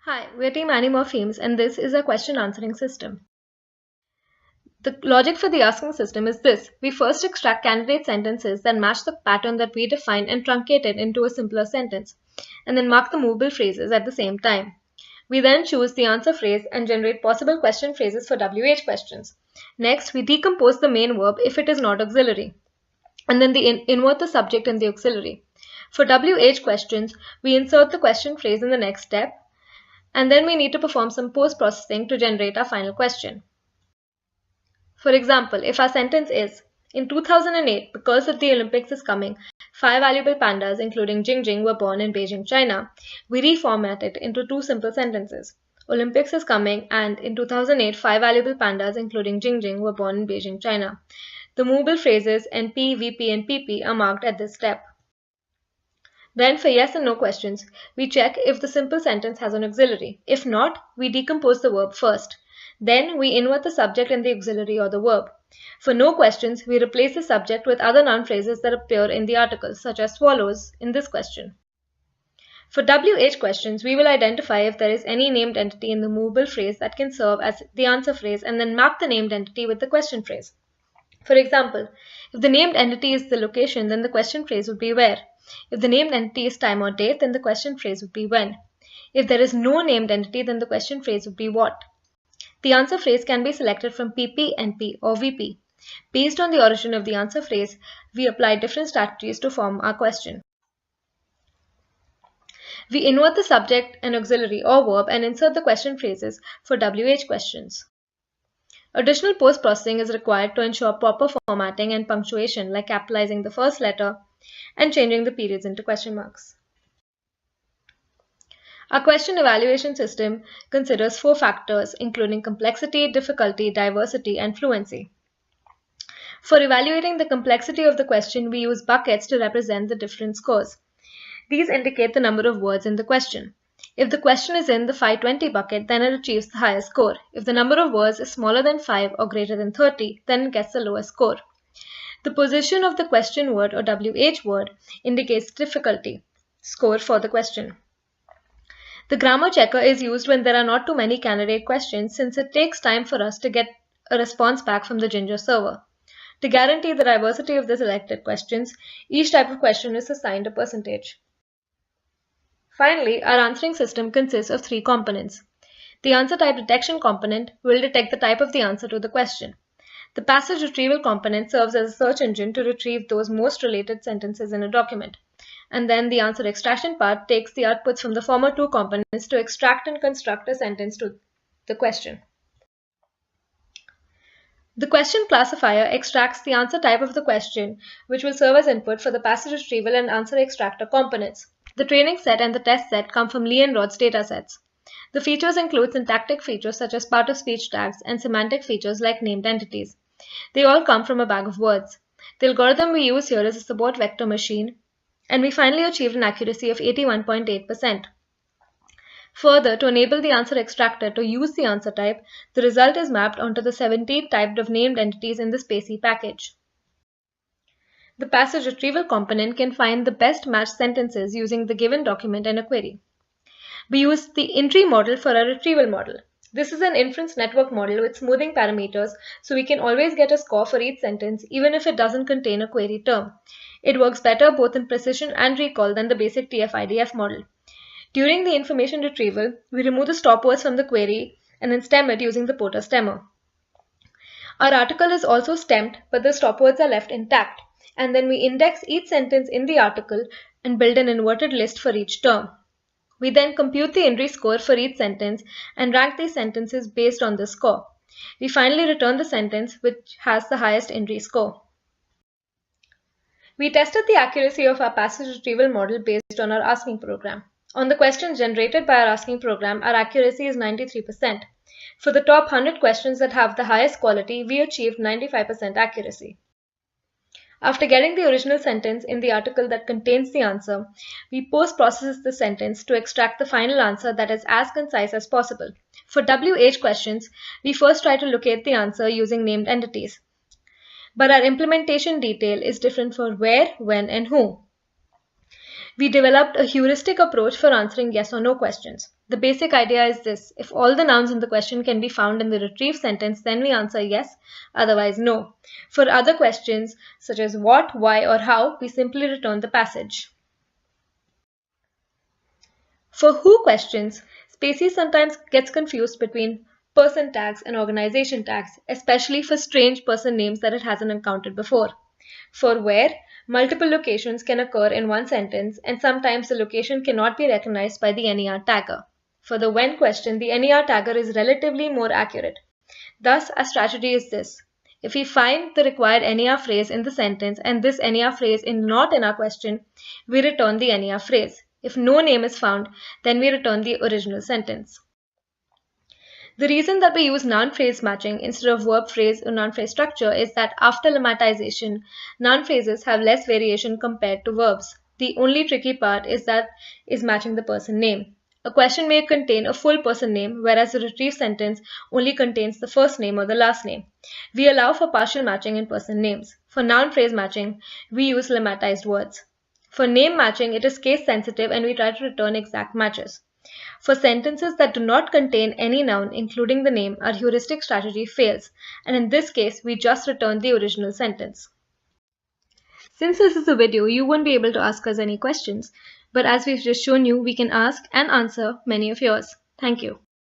Hi, we're Team Animorphemes and this is a question answering system. The logic for the asking system is this. We first extract candidate sentences that match the pattern that we define and truncate it into a simpler sentence, and then mark the movable phrases at the same time. We then choose the answer phrase and generate possible question phrases for WH questions. Next, we decompose the main verb if it is not auxiliary, and then invert the subject in the auxiliary. For WH questions, we insert the question phrase in the next step, and then we need to perform some post-processing to generate our final question. For example, if our sentence is, in 2008, because of the Olympics is coming, 5 valuable pandas including Jing Jing were born in Beijing, China, we reformat it into two simple sentences. Olympics is coming and in 2008, 5 valuable pandas including Jing Jing were born in Beijing, China. The movable phrases NP, VP and PP are marked at this step. Then for yes and no questions, we check if the simple sentence has an auxiliary. If not, we decompose the verb first. Then we invert the subject in the auxiliary or the verb. For no questions, we replace the subject with other noun phrases that appear in the article, such as swallows in this question. For WH questions, we will identify if there is any named entity in the movable phrase that can serve as the answer phrase and then map the named entity with the question phrase. For example, if the named entity is the location, then the question phrase would be where. If the named entity is time or date, then the question phrase would be when. If there is no named entity, then the question phrase would be what. The answer phrase can be selected from PP, NP, or VP. Based on the origin of the answer phrase, we apply different strategies to form our question. We invert the subject and auxiliary or verb and insert the question phrases for WH questions. Additional post-processing is required to ensure proper formatting and punctuation, like capitalizing the first letter and changing the periods into question marks. Our question evaluation system considers 4 factors, including complexity, difficulty, diversity, and fluency. For evaluating the complexity of the question, we use buckets to represent the different scores. These indicate the number of words in the question. If the question is in the 520 bucket, then it achieves the highest score. If the number of words is smaller than 5 or greater than 30, then it gets the lowest score. The position of the question word or WH word indicates difficulty score for the question. The grammar checker is used when there are not too many candidate questions, since it takes time for us to get a response back from the Ginger server. To guarantee the diversity of the selected questions, each type of question is assigned a percentage. Finally, our answering system consists of 3 components. The answer type detection component will detect the type of the answer to the question. The passage retrieval component serves as a search engine to retrieve those most related sentences in a document. And then the answer extraction part takes the outputs from the former 2 components to extract and construct a sentence to the question. The question classifier extracts the answer type of the question, which will serve as input for the passage retrieval and answer extractor components. The training set and the test set come from Lee and Rod's datasets. The features include syntactic features such as part-of-speech tags and semantic features like named entities. They all come from a bag of words. The algorithm we use here is a support vector machine, and we finally achieved an accuracy of 81.8%. Further, to enable the answer extractor to use the answer type, the result is mapped onto the 17 types of named entities in the Spacey package. The passage retrieval component can find the best matched sentences using the given document and a query. We use the entry model for our retrieval model. This is an inference network model with smoothing parameters, so we can always get a score for each sentence even if it doesn't contain a query term. It works better both in precision and recall than the basic TF-IDF model. During the information retrieval, we remove the stop words from the query and then stem it using the Porter stemmer. Our article is also stemmed, but the stop words are left intact, and then we index each sentence in the article and build an inverted list for each term. We then compute the INRI score for each sentence and rank these sentences based on the score. We finally return the sentence which has the highest INRI score. We tested the accuracy of our passage retrieval model based on our asking program. On the questions generated by our asking program, our accuracy is 93%. For the top 100 questions that have the highest quality, we achieved 95% accuracy. After getting the original sentence in the article that contains the answer, we post-process the sentence to extract the final answer that is as concise as possible. For WH questions, we first try to locate the answer using named entities. But our implementation detail is different for where, when, and who. We developed a heuristic approach for answering yes or no questions. The basic idea is this: if all the nouns in the question can be found in the retrieved sentence, then we answer yes, otherwise no. For other questions, such as what, why, or how, we simply return the passage. For who questions, Spaces sometimes gets confused between person tags and organization tags, especially for strange person names that it hasn't encountered before. For where, multiple locations can occur in one sentence, and sometimes the location cannot be recognized by the NER tagger. For the when question, the NER tagger is relatively more accurate. Thus, our strategy is this: if we find the required NER phrase in the sentence and this NER phrase is not in our question, we return the NER phrase. If no name is found, then we return the original sentence. The reason that we use noun-phrase matching instead of verb-phrase or noun-phrase structure is that after lemmatization, noun phrases have less variation compared to verbs. The only tricky part is matching the person name. A question may contain a full person name, whereas a retrieved sentence only contains the first name or the last name. We allow for partial matching in person names. For noun-phrase matching, we use lemmatized words. For name matching, it is case sensitive and we try to return exact matches. For sentences that do not contain any noun, including the name, our heuristic strategy fails, and in this case, we just return the original sentence. Since this is a video, you won't be able to ask us any questions, but as we've just shown you, we can ask and answer many of yours. Thank you.